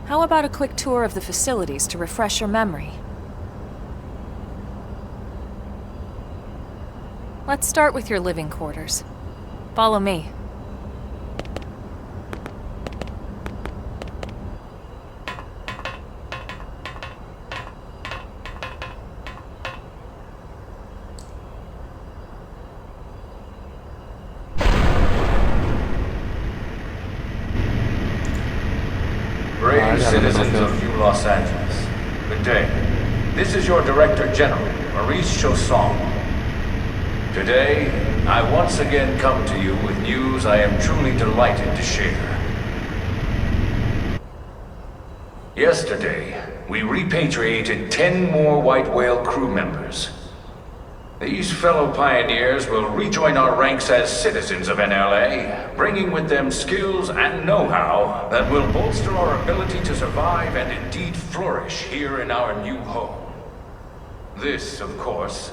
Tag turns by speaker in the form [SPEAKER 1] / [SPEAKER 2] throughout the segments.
[SPEAKER 1] How about a quick tour of the facilities to refresh your memory? Let's start with your living quarters. Follow me.
[SPEAKER 2] Brave citizens of New Los Angeles, good day. This is your Director General, Maurice Chausson. Today, I once again come to you with news I am truly delighted to share. Yesterday, we repatriated 10 more White Whale crew members. These fellow pioneers will rejoin our ranks as citizens of NLA, bringing with them skills and know-how that will bolster our ability to survive and indeed flourish here in our new home. This, of course,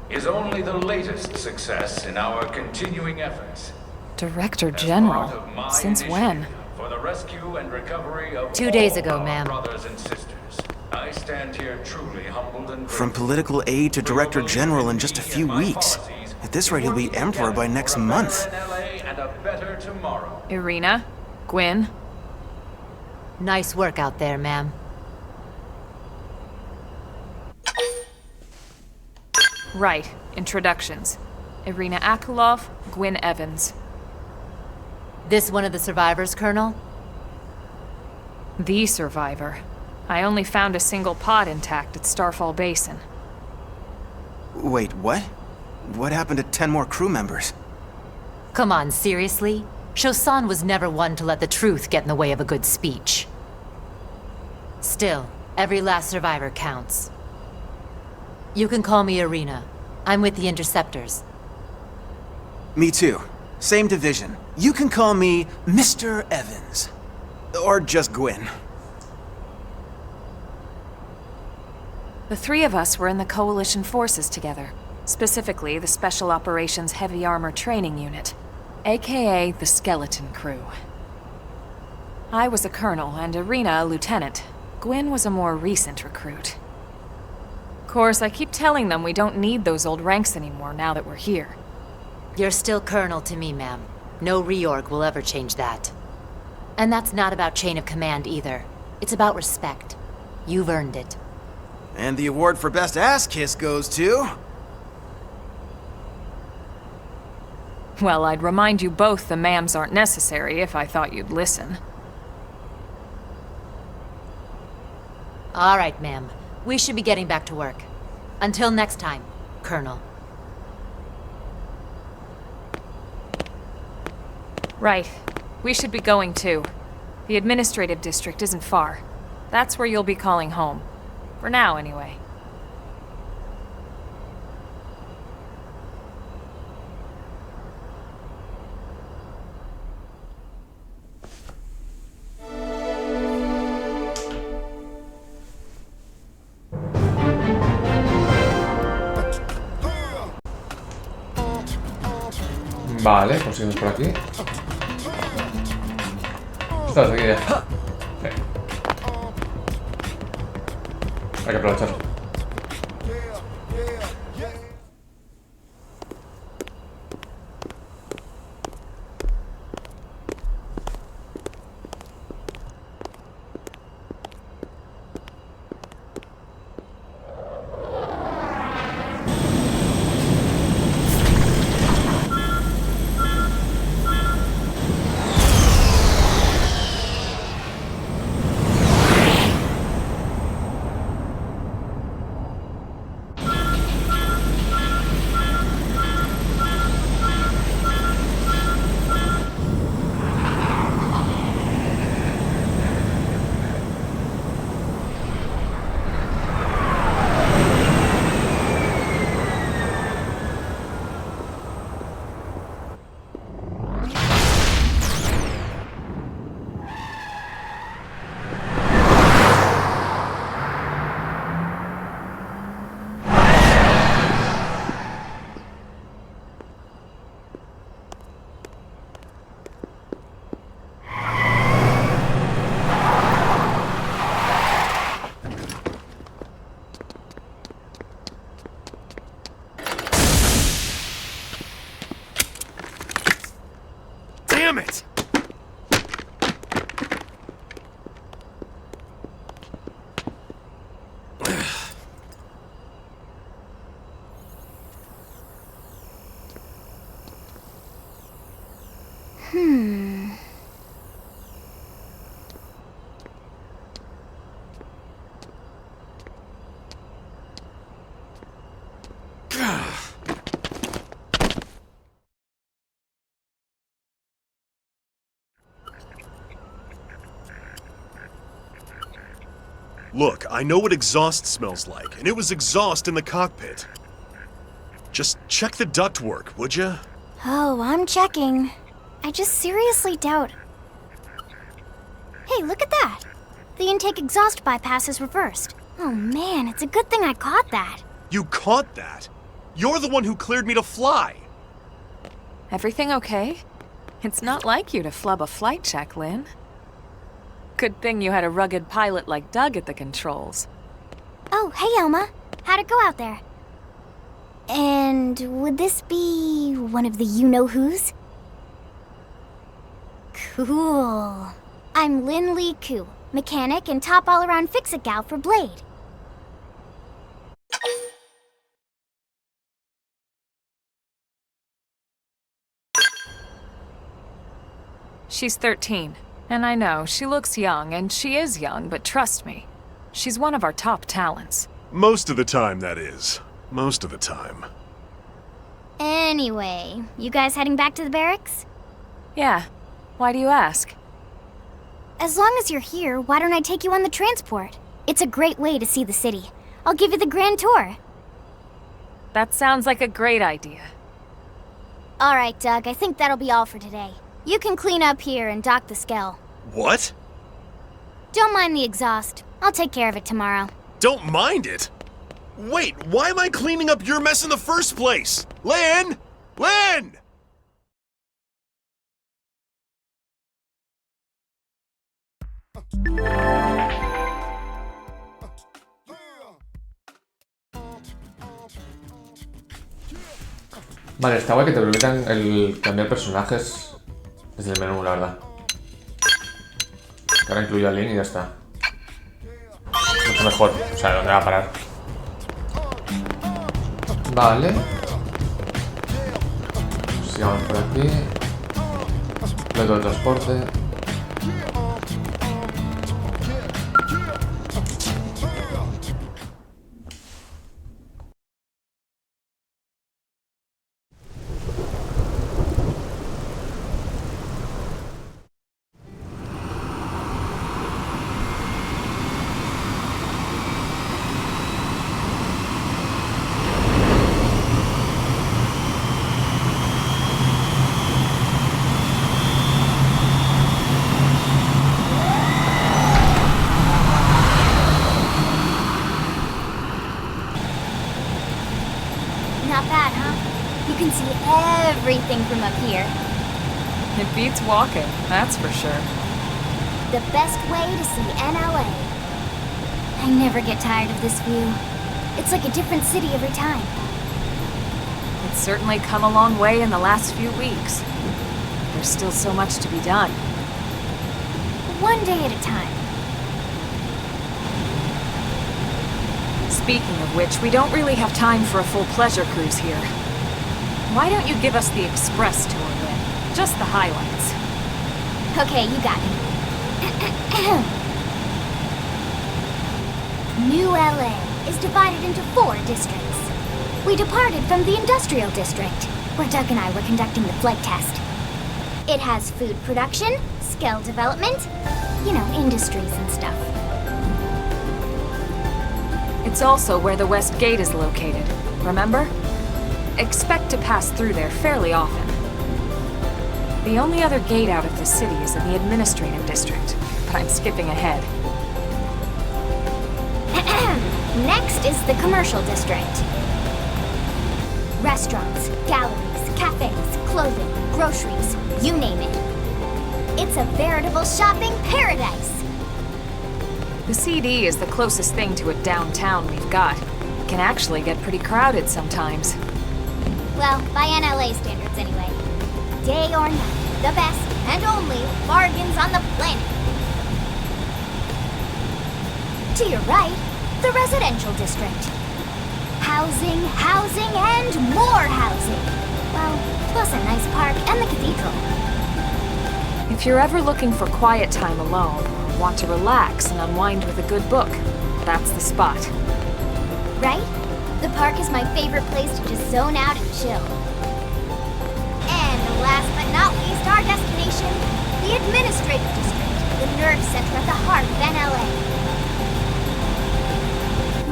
[SPEAKER 2] is only the latest success in our continuing efforts.
[SPEAKER 1] Director General? Since when?
[SPEAKER 2] For the rescue and recovery of
[SPEAKER 3] 2 days ago,
[SPEAKER 2] our
[SPEAKER 3] ma'am.
[SPEAKER 2] brothers and sisters. I stand here truly humbled and
[SPEAKER 4] From political aide to Director General in just a few weeks. At this rate, he'll be Emperor by next month.
[SPEAKER 2] and a better tomorrow.
[SPEAKER 1] Irina? Gwyn?
[SPEAKER 3] Nice work out there, ma'am.
[SPEAKER 1] Right. Introductions. Irina Akulov, Gwyn Evans.
[SPEAKER 3] This one of the survivors, Colonel?
[SPEAKER 1] The survivor. I only found a single pod intact at Starfall Basin.
[SPEAKER 4] Wait, what? What happened to 10 more crew members?
[SPEAKER 3] Come on, seriously? Chausson was never one to let the truth get in the way of a good speech. Still, every last survivor counts. You can call me Irina. I'm with the Interceptors.
[SPEAKER 4] Me too. Same division. You can call me Mr. Evans. Or just Gwyn.
[SPEAKER 1] The three of us were in the Coalition forces together. Specifically, the Special Operations Heavy Armor Training Unit, aka the Skeleton Crew. I was a colonel and Irina a lieutenant. Gwyn was a more recent recruit. Of course, I keep telling them we don't need those old ranks anymore now that we're here.
[SPEAKER 3] You're still Colonel to me, ma'am. No reorg will ever change that. And that's not about chain of command either. It's about respect. You've earned it.
[SPEAKER 4] And the award for Best Ass Kiss goes to...
[SPEAKER 1] Well, I'd remind you both the ma'ams aren't necessary if I thought you'd listen.
[SPEAKER 3] All right, ma'am. We should be getting back to work. Until next time, Colonel.
[SPEAKER 1] Right. We should be going too. The administrative district isn't far. That's where you'll be calling home. For now, anyway.
[SPEAKER 5] Vale, pues seguimos por aquí. Estás aquí ya. Sí. Hay que aprovecharlo.
[SPEAKER 6] Look, I know what exhaust smells like, and it was exhaust in the cockpit. Just check the ductwork, would ya?
[SPEAKER 7] Oh, I'm checking. I just seriously doubt... Hey, look at that! The intake exhaust bypass is reversed. Oh man, it's a good thing I caught that.
[SPEAKER 6] You caught that? You're the one who cleared me to fly!
[SPEAKER 1] Everything okay? It's not like you to flub a flight check, Lynn. Good thing you had a rugged pilot like Doug at the controls.
[SPEAKER 7] Oh, hey Elma. How'd it go out there? And would this be one of the you-know-whos? Cool. I'm Lynn Lee Koo, mechanic and top all-around fix-it gal for Blade.
[SPEAKER 1] She's 13. And I know, she looks young, and she is young, but trust me, she's one of our top talents.
[SPEAKER 6] Most of the time, that is. Most of the time.
[SPEAKER 7] Anyway, you guys heading back to the barracks?
[SPEAKER 1] Yeah. Why do you ask?
[SPEAKER 7] As long as you're here, why don't I take you on the transport? It's a great way to see the city. I'll give you the grand tour.
[SPEAKER 1] That sounds like a great idea.
[SPEAKER 7] All right, Doug, I think that'll be all for today. You can clean up here and dock the Skell.
[SPEAKER 6] What?
[SPEAKER 7] Don't mind the exhaust. I'll take care of it tomorrow.
[SPEAKER 6] Don't mind it? Wait, why am I cleaning up your mess in the first place? Lynn! Lynn!
[SPEAKER 5] Vale, está guay que te permitan el cambiar personajes desde el menú, la verdad. Que ahora incluyo a Lynn y ya está. Mucho mejor. O sea, ¿dónde va a parar? Vale. Sigamos por aquí. Método de transporte.
[SPEAKER 7] Not bad, huh? You can see everything from up here.
[SPEAKER 1] It beats walking, that's for sure.
[SPEAKER 7] The best way to see NLA. I never get tired of this view. It's like a different city every time.
[SPEAKER 1] It's certainly come a long way in the last few weeks. There's still so much to be done.
[SPEAKER 7] One day at a time.
[SPEAKER 1] Speaking of which, we don't really have time for a full pleasure cruise here. Why don't you give us the express tour, Lynn? Just the highlights.
[SPEAKER 7] Okay, you got it. New LA is divided into 4 districts. We departed from the industrial district, where Doug and I were conducting the flight test. It has food production, skill development, you know, industries and stuff.
[SPEAKER 1] It's also where the West Gate is located, remember? Expect to pass through there fairly often. The only other gate out of the city is in the administrative district, but I'm skipping ahead.
[SPEAKER 7] Next is the commercial district. Restaurants, galleries, cafes, clothing, groceries, you name it. It's a veritable shopping paradise.
[SPEAKER 1] The CD is the closest thing to a downtown we've got. It can actually get pretty crowded sometimes.
[SPEAKER 7] Well, by NLA standards anyway. Day or night, the best and only bargains on the planet. To your right, the residential district. Housing, housing, and more housing. Well, plus a nice park and the cathedral.
[SPEAKER 1] If you're ever looking for quiet time alone, or want to relax and unwind with a good book, that's the spot.
[SPEAKER 7] Right? The park is my favorite place to just zone out and chill. And last but not least, our destination, the Administrative District, the nerve center at the heart of NLA.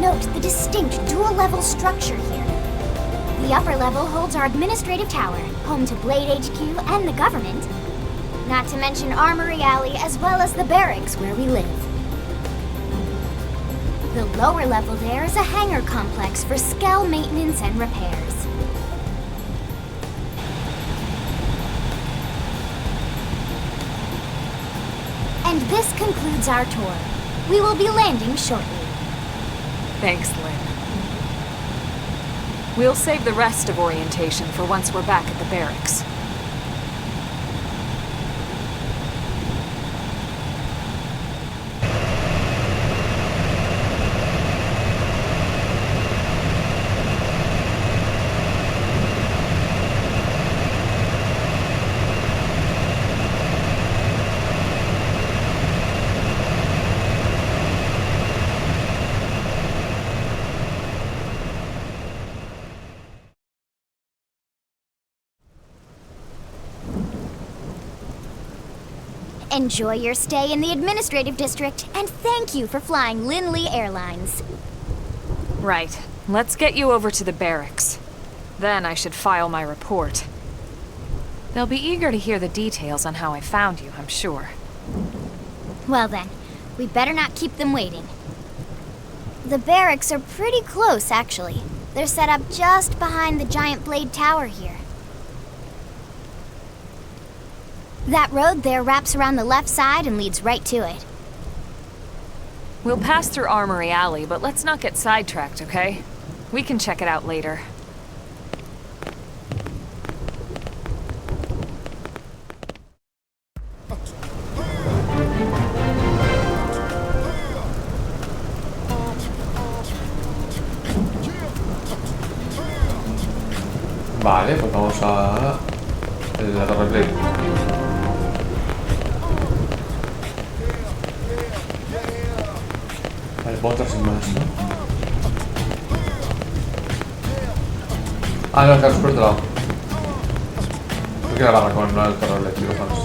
[SPEAKER 7] Note the distinct dual-level structure here. The upper level holds our administrative tower, home to Blade HQ and the government. Not to mention Armory Alley as well as the barracks where we live. The lower level there is a hangar complex for Skell maintenance and repairs. And this concludes our tour. We will be landing shortly.
[SPEAKER 1] Thanks, Lynn. We'll save the rest of orientation for once we're back at the barracks.
[SPEAKER 7] Enjoy your stay in the Administrative District, and thank you for flying Linley Airlines.
[SPEAKER 1] Right. Let's get you over to the barracks. Then I should file my report. They'll be eager to hear the details on how I found you, I'm sure.
[SPEAKER 7] Well then, we better not keep them waiting. The barracks are pretty close, actually. They're set up just behind the giant blade tower here. That road there wraps around the left side and leads right to it.
[SPEAKER 1] We'll pass through Armory Alley, but let's not get sidetracked, okay? We can check it out later.
[SPEAKER 5] Vale, pues vamos a la Torre Blade. Vale, puedo entrar sin más, ¿no? Ah, no, claro, es por otro lado. Creo que la barra con el Torre Blade, vamos.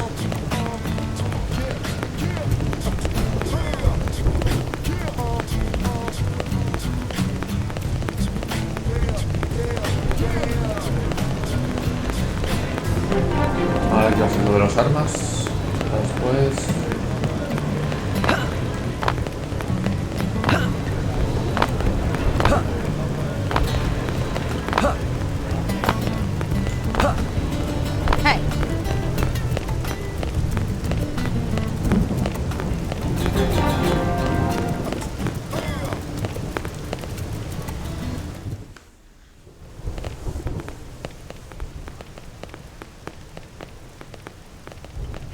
[SPEAKER 5] Vale, aquí va a ser lo de las armas. Después...
[SPEAKER 7] Hey.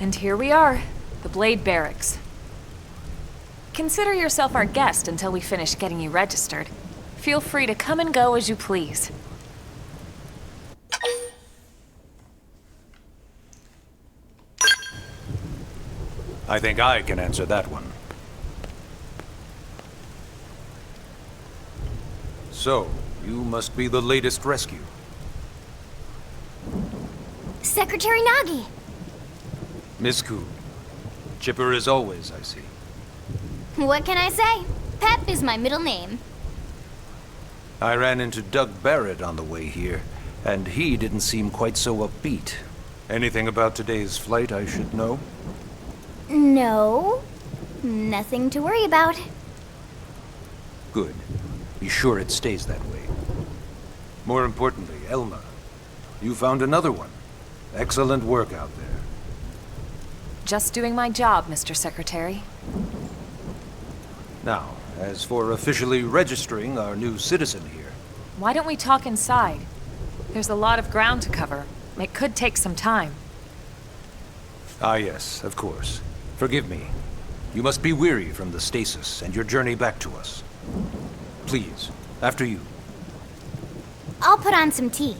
[SPEAKER 1] And here we are, the Blade Barracks. Consider yourself our guest until we finish getting you registered. Feel free to come and go as you please.
[SPEAKER 8] I think I can answer that one. So, you must be the latest rescue.
[SPEAKER 7] Secretary Nagi!
[SPEAKER 8] Miss Koo. Chipper as always, I see.
[SPEAKER 7] What can I say? Pep is my middle name.
[SPEAKER 8] I ran into Doug Barrett on the way here, and he didn't seem quite so upbeat. Anything about today's flight I should know?
[SPEAKER 7] No. Nothing to worry about.
[SPEAKER 8] Good. Be sure it stays that way. More importantly, Elma, you found another one. Excellent work out there.
[SPEAKER 1] Just doing my job, Mr. Secretary.
[SPEAKER 8] Now, as for officially registering our new citizen here...
[SPEAKER 1] Why don't we talk inside? There's a lot of ground to cover. It could take some time.
[SPEAKER 8] Ah yes, of course. Forgive me. You must be weary from the stasis and your journey back to us. Please, after you.
[SPEAKER 7] I'll put on some tea.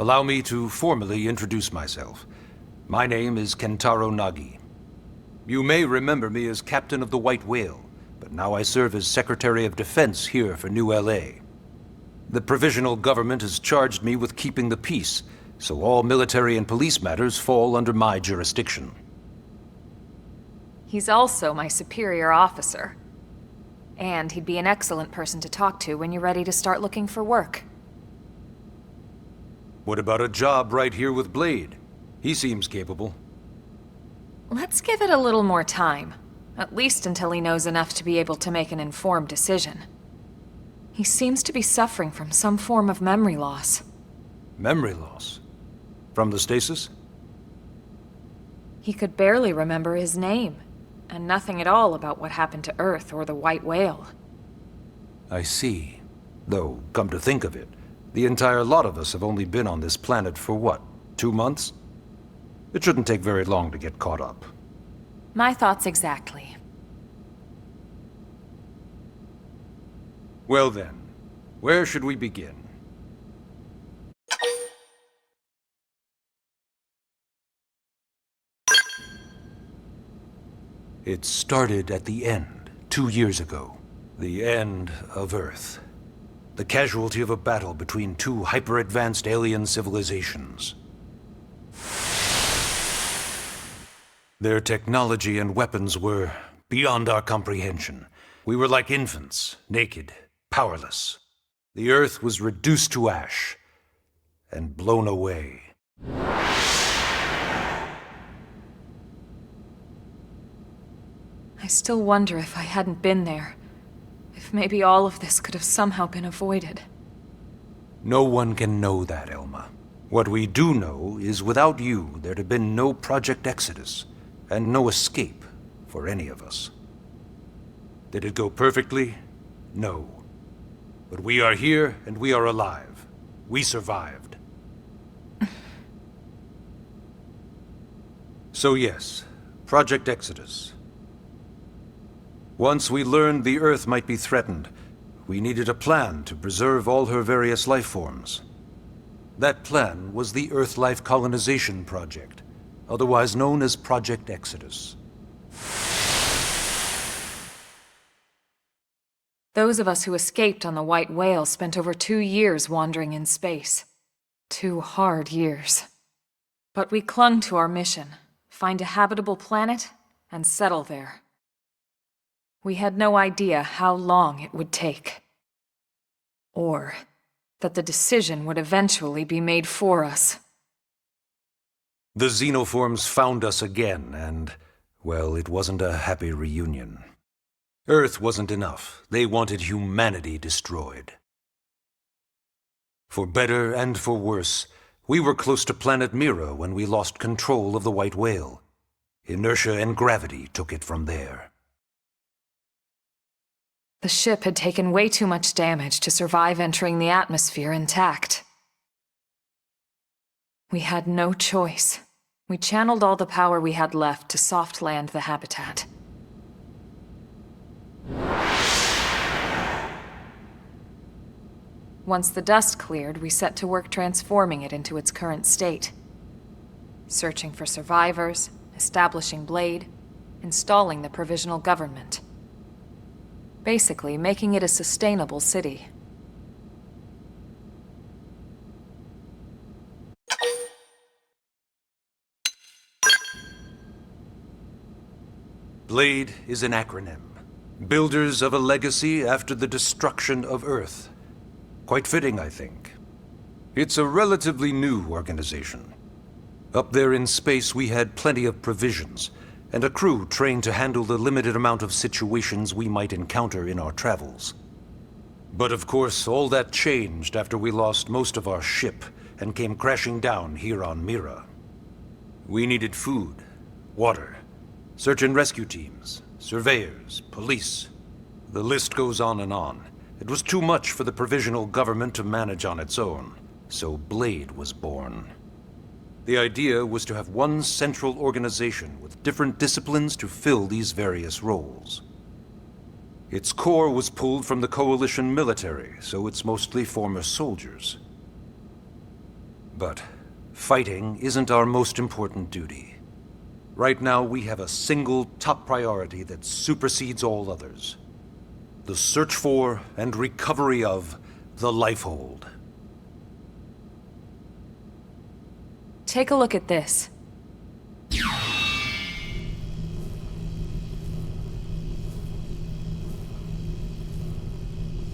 [SPEAKER 8] Allow me to formally introduce myself. My name is Kentaro Nagi. You may remember me as Captain of the White Whale, but now I serve as Secretary of Defense here for New LA. The provisional government has charged me with keeping the peace, so all military and police matters fall under my jurisdiction.
[SPEAKER 1] He's also my superior officer. And he'd be an excellent person to talk to when you're ready to start looking for work.
[SPEAKER 8] What about a job right here with Blade? He seems capable.
[SPEAKER 1] Let's give it a little more time. At least until he knows enough to be able to make an informed decision. He seems to be suffering from some form of memory loss.
[SPEAKER 8] Memory loss? From the stasis?
[SPEAKER 1] He could barely remember his name, and nothing at all about what happened to Earth or the White Whale.
[SPEAKER 8] I see. Though, come to think of it, the entire lot of us have only been on this planet for what, 2 months? It shouldn't take very long to get caught up.
[SPEAKER 1] My thoughts exactly.
[SPEAKER 8] Well then, where should we begin? It started at the end, 2 years ago. The end of Earth. The casualty of a battle between two hyper-advanced alien civilizations. Their technology and weapons were beyond our comprehension. We were like infants, naked, powerless. The Earth was reduced to ash and blown away.
[SPEAKER 1] I still wonder if I hadn't been there. If maybe all of this could have somehow been avoided.
[SPEAKER 8] No one can know that, Elma. What we do know is without you, there'd have been no Project Exodus, and no escape for any of us. Did it go perfectly? No. But we are here, and we are alive. We survived. So yes, Project Exodus. Once we learned the Earth might be threatened, we needed a plan to preserve all her various life forms. That plan was the Earth Life Colonization Project, otherwise known as Project Exodus.
[SPEAKER 1] Those of us who escaped on the White Whale spent over 2 years wandering in space. 2 hard years. But we clung to our mission, find a habitable planet, and settle there. We had no idea how long it would take. Or that the decision would eventually be made for us.
[SPEAKER 8] The xenoforms found us again, and, well, it wasn't a happy reunion. Earth wasn't enough. They wanted humanity destroyed. For better and for worse, we were close to planet Mira when we lost control of the White Whale. Inertia and gravity took it from there.
[SPEAKER 1] The ship had taken way too much damage to survive entering the atmosphere intact. We had no choice. We channeled all the power we had left to soft land the habitat. Once the dust cleared, we set to work transforming it into its current state. Searching for survivors, establishing Blade, installing the provisional government. Basically, making it a sustainable city.
[SPEAKER 8] Blade is an acronym. Builders of a legacy after the destruction of Earth. Quite fitting, I think. It's a relatively new organization. Up there in space, we had plenty of provisions, and a crew trained to handle the limited amount of situations we might encounter in our travels. But of course, all that changed after we lost most of our ship and came crashing down here on Mira. We needed food, water, search and rescue teams, surveyors, police. The list goes on and on. It was too much for the provisional government to manage on its own, so Blade was born. The idea was to have one central organization with different disciplines to fill these various roles. Its core was pulled from the Coalition military, so it's mostly former soldiers. But fighting isn't our most important duty. Right now, we have a single top priority that supersedes all others. The search for and recovery of the Lifehold.
[SPEAKER 1] Take a look at this.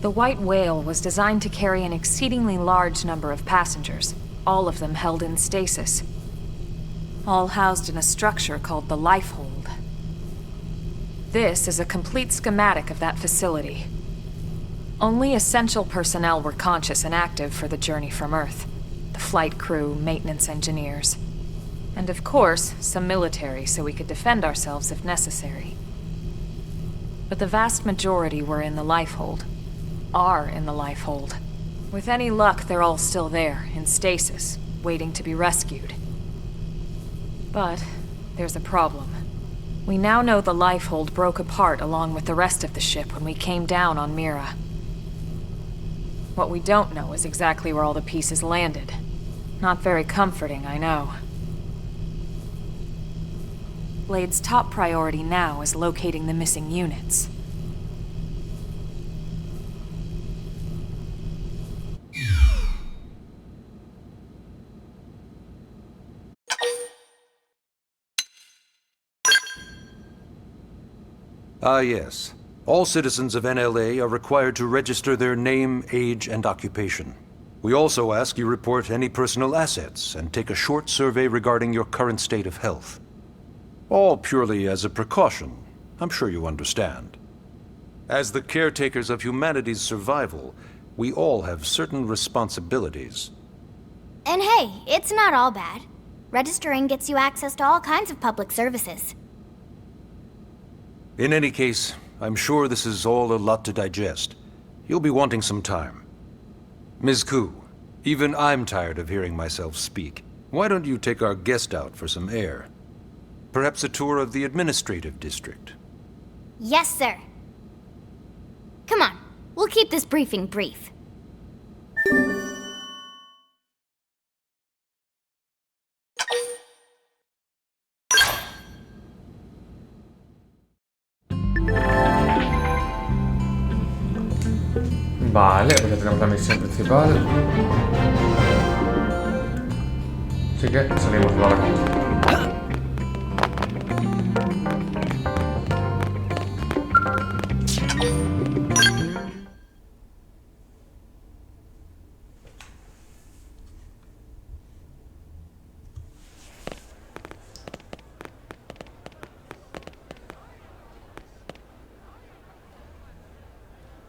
[SPEAKER 1] The White Whale was designed to carry an exceedingly large number of passengers, all of them held in stasis. All housed in a structure called the Lifehold. This is a complete schematic of that facility. Only essential personnel were conscious and active for the journey from Earth. The flight crew, maintenance engineers. And of course, some military so we could defend ourselves if necessary. But the vast majority were in the Lifehold. Are in the Lifehold. With any luck, they're all still there, in stasis, waiting to be rescued. But there's a problem. We now know the Lifehold broke apart along with the rest of the ship when we came down on Mira. What we don't know is exactly where all the pieces landed. Not very comforting, I know. Blade's top priority now is locating the missing units.
[SPEAKER 8] Ah, yes. All citizens of NLA are required to register their name, age, and occupation. We also ask you report any personal assets and take a short survey regarding your current state of health. All purely as a precaution. I'm sure you understand. As the caretakers of humanity's survival, we all have certain responsibilities.
[SPEAKER 7] And hey, it's not all bad. Registering gets you access to all kinds of public services.
[SPEAKER 8] In any case, I'm sure this is all a lot to digest. You'll be wanting some time. Ms. Koo, even I'm tired of hearing myself speak. Why don't you take our guest out for some air? Perhaps a tour of the administrative district.
[SPEAKER 7] Yes, sir. Come on, we'll keep this briefing brief.
[SPEAKER 5] Vale, pues ya tenemos la misión principal. Así que salimos de ahora.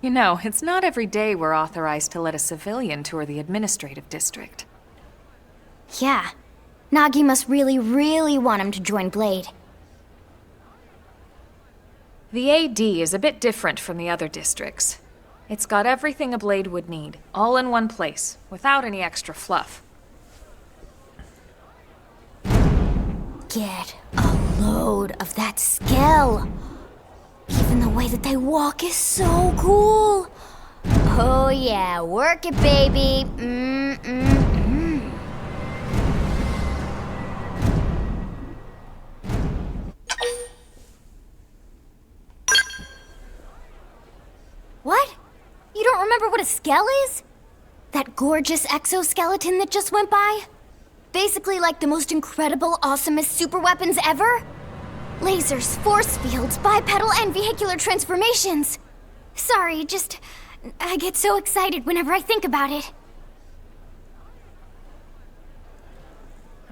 [SPEAKER 1] You know, it's not every day we're authorized to let a civilian tour the administrative district.
[SPEAKER 7] Yeah. Nagi must really, really want him to join Blade.
[SPEAKER 1] The AD is a bit different from the other districts. It's got everything a Blade would need, all in one place, without any extra fluff.
[SPEAKER 7] Get a load of that skill. Even the way that they walk is so cool. Oh yeah, work it, baby. What? You don't remember what a skell is? That gorgeous exoskeleton that just went by? Basically like the most incredible, awesomest super weapons ever? Lasers, force fields, bipedal and vehicular transformations. Sorry, I get so excited whenever I think about it.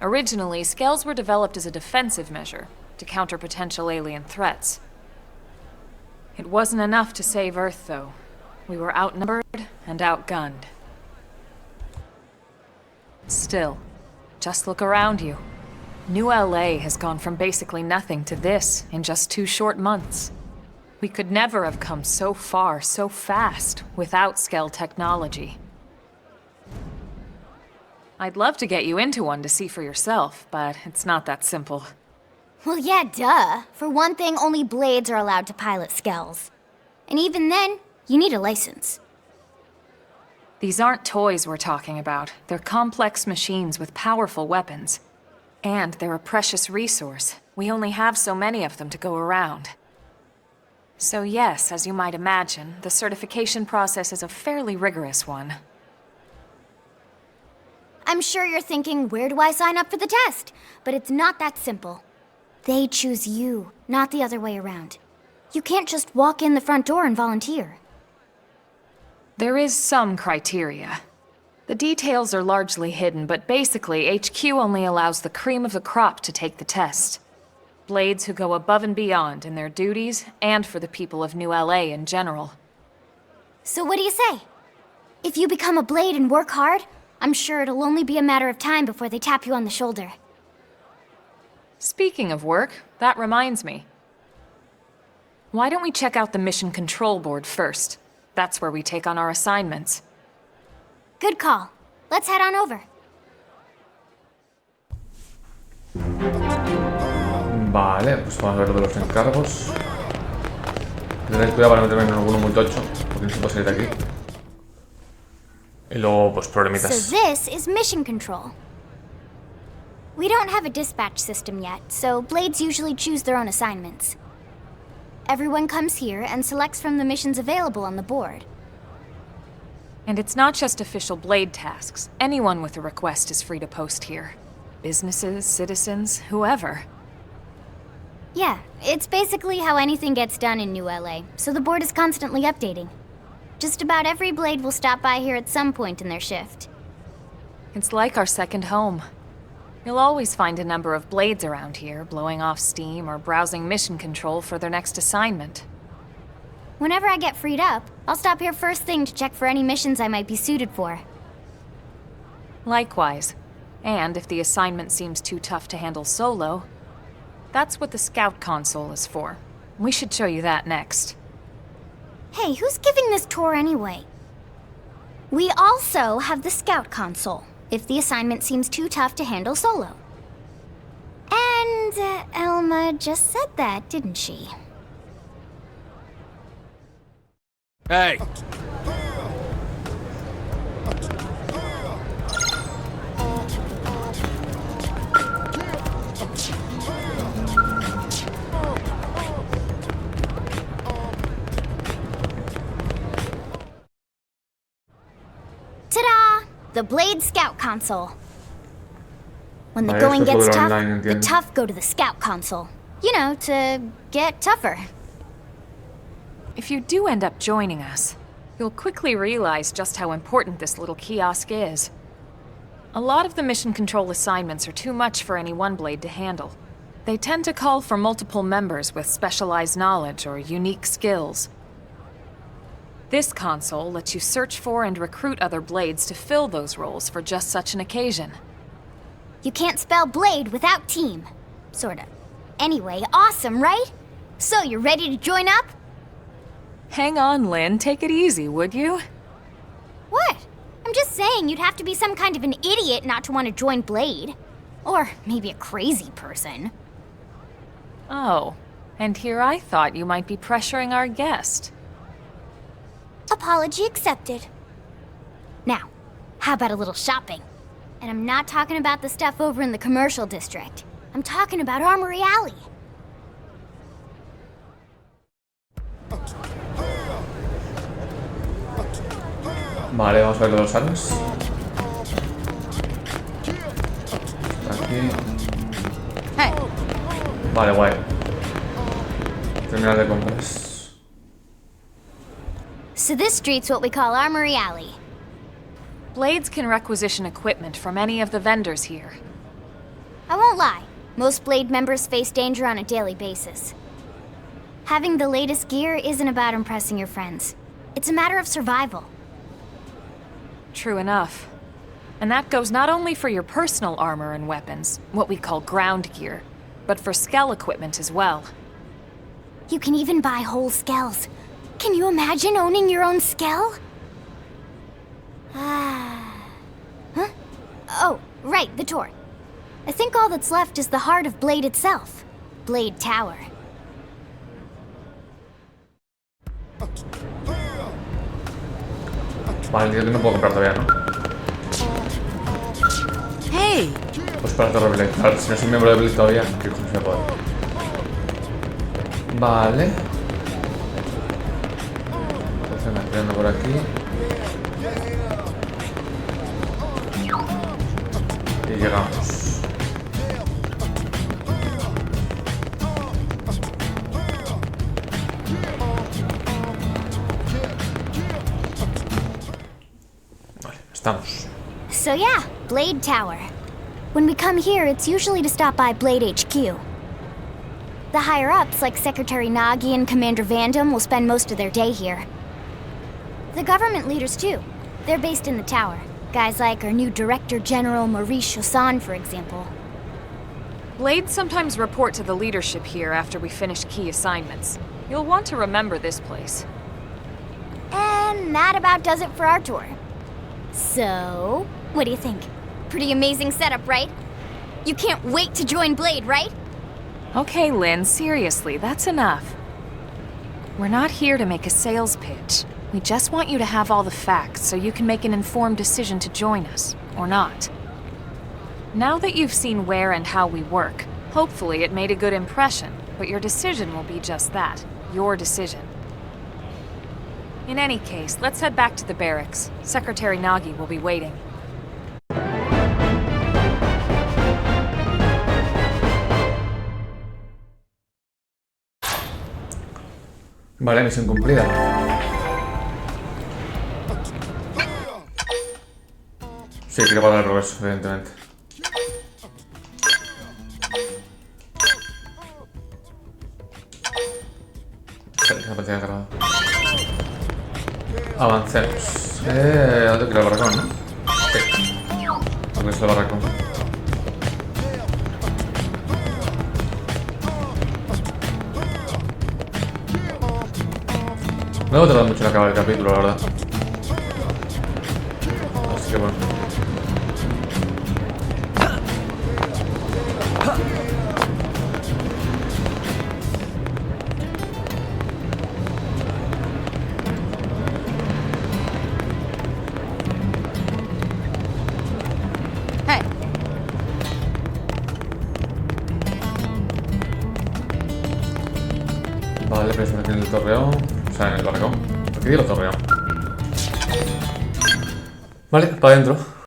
[SPEAKER 1] Originally, scales were developed as a defensive measure to counter potential alien threats. It wasn't enough to save Earth, though. We were outnumbered and outgunned. Still, just look around you. New LA has gone from basically nothing to this in just 2 short months. We could never have come so far, so fast, without Skell technology. I'd love to get you into one to see for yourself, but it's not that simple.
[SPEAKER 7] Well, yeah, duh. For one thing, only Blades are allowed to pilot Skells. And even then, you need a license.
[SPEAKER 1] These aren't toys we're talking about. They're complex machines with powerful weapons. And they're a precious resource. We only have so many of them to go around. So yes, as you might imagine, the certification process is a fairly rigorous one.
[SPEAKER 7] I'm sure you're thinking, where do I sign up for the test? But it's not that simple. They choose you, not the other way around. You can't just walk in the front door and volunteer.
[SPEAKER 1] There is some criteria. The details are largely hidden, but basically, HQ only allows the cream of the crop to take the test. Blades who go above and beyond in their duties, and for the people of New LA in general.
[SPEAKER 7] So what do you say? If you become a Blade and work hard, I'm sure it'll only be a matter of time before they tap you on the shoulder.
[SPEAKER 1] Speaking of work, that reminds me. Why don't we check out the Mission Control Board first? That's where we take on our assignments.
[SPEAKER 7] Good call. Let's head on over.
[SPEAKER 5] Vale, pues vamos a ver lo de los encargos. Tener cuidado para no meterme en alguno muy tocho, porque no se puede salir de aquí. Y luego, pues problemitas.
[SPEAKER 7] So this is Mission Control. We don't have a dispatch system yet, so Blades usually choose their own assignments. Everyone comes here and selects from the missions available on the board.
[SPEAKER 1] And it's not just official Blade tasks. Anyone with a request is free to post here. Businesses, citizens, whoever.
[SPEAKER 7] Yeah, it's basically how anything gets done in New LA, so the board is constantly updating. Just about every Blade will stop by here at some point in their shift.
[SPEAKER 1] It's like our second home. You'll always find a number of Blades around here, blowing off steam or browsing mission control for their next assignment.
[SPEAKER 7] Whenever I get freed up, I'll stop here first thing to check for any missions I might be suited for.
[SPEAKER 1] Likewise. And if the assignment seems too tough to handle solo, that's what the Scout Console is for. We should show you that next.
[SPEAKER 7] Hey, who's giving this tour anyway? We also have the Scout Console, if the assignment seems too tough to handle solo. And Elma just said that, didn't she?
[SPEAKER 4] Hey!
[SPEAKER 7] Ta-da! The Blade Scout Console. When the
[SPEAKER 5] Vale,
[SPEAKER 7] going
[SPEAKER 5] esto es
[SPEAKER 7] gets
[SPEAKER 5] lo
[SPEAKER 7] tough,
[SPEAKER 5] online,
[SPEAKER 7] the
[SPEAKER 5] entiendo.
[SPEAKER 7] tough go to the Scout Console. You know, to get tougher.
[SPEAKER 1] If you do end up joining us, you'll quickly realize just how important this little kiosk is. A lot of the mission control assignments are too much for any one Blade to handle. They tend to call for multiple members with specialized knowledge or unique skills. This console lets you search for and recruit other Blades to fill those roles for just such an occasion.
[SPEAKER 7] You can't spell Blade without team. Sorta. Anyway, awesome, right? So, you're ready to join up?
[SPEAKER 1] Hang on, Lynn. Take it easy, would you?
[SPEAKER 7] What? I'm just saying you'd have to be some kind of an idiot not to want to join Blade. Or maybe a crazy person.
[SPEAKER 1] Oh, and here I thought you might be pressuring our guest.
[SPEAKER 7] Apology accepted. Now, how about a little shopping? And I'm not talking about the stuff over in the commercial district. I'm talking about Armory Alley.
[SPEAKER 5] Vale, vamos a ver los armas. Aquí.
[SPEAKER 3] Hey,
[SPEAKER 5] Vale, guay. Terminal de compras.
[SPEAKER 7] So this street's what we call Armory Alley.
[SPEAKER 1] Blades can requisition equipment from any of the vendors here.
[SPEAKER 7] I won't lie, most Blade members face danger on a daily basis. Having the latest gear isn't about impressing your friends. It's a matter of survival.
[SPEAKER 1] True enough. And that goes not only for your personal armor and weapons, what we call ground gear, but for skell equipment as well.
[SPEAKER 7] You can even buy whole skells. Can you imagine owning your own skell? Huh? Oh, right, the tour. I think all that's left is the heart of Blade itself. Blade Tower.
[SPEAKER 5] Vale, tío, que no puedo comprar todavía, ¿no?
[SPEAKER 3] Hey!
[SPEAKER 5] Pues para Torre Blade. Claro, si no soy miembro de Blade todavía, ¿qué cojones voy a poder? Vale. Entonces me estoy por aquí. Y llegamos. Vale, estamos.
[SPEAKER 7] So yeah, Blade Tower. When we come here, it's usually to stop by Blade HQ. The higher-ups, like Secretary Nagi and Commander Vandam, will spend most of their day here. The government leaders, too. They're based in the tower. Guys like our new Director General Maurice Chassan, for example.
[SPEAKER 1] Blades sometimes report to the leadership here after we finish key assignments. You'll want to remember this place.
[SPEAKER 7] And that about does it for our tour. So, what do you think? Pretty amazing setup, right? You can't wait to join Blade, right?
[SPEAKER 1] Okay, Lynn, seriously, that's enough. We're not here to make a sales pitch. We just want you to have all the facts so you can make an informed decision to join us, or not. Now that you've seen where and how we work, hopefully it made a good impression, but your decision will be just that, your decision. In any case, let's head back to the barracks. Secretary Nagi will be waiting.
[SPEAKER 5] Vale, misión cumplida. Sí, quiero pagar el reverso, evidentemente. Espera, que me parecía cargado. Avancemos. ¿Dónde quiero el barracón, no? Sí. ¿Dónde es el barracón? No me ha tardado mucho en acabar el capítulo, la verdad. Así que bueno.
[SPEAKER 3] Hey!
[SPEAKER 5] Vale, pero aquí en el torreón. O sea, en el barracón. ¿Por qué digo torreón? Vale, para adentro.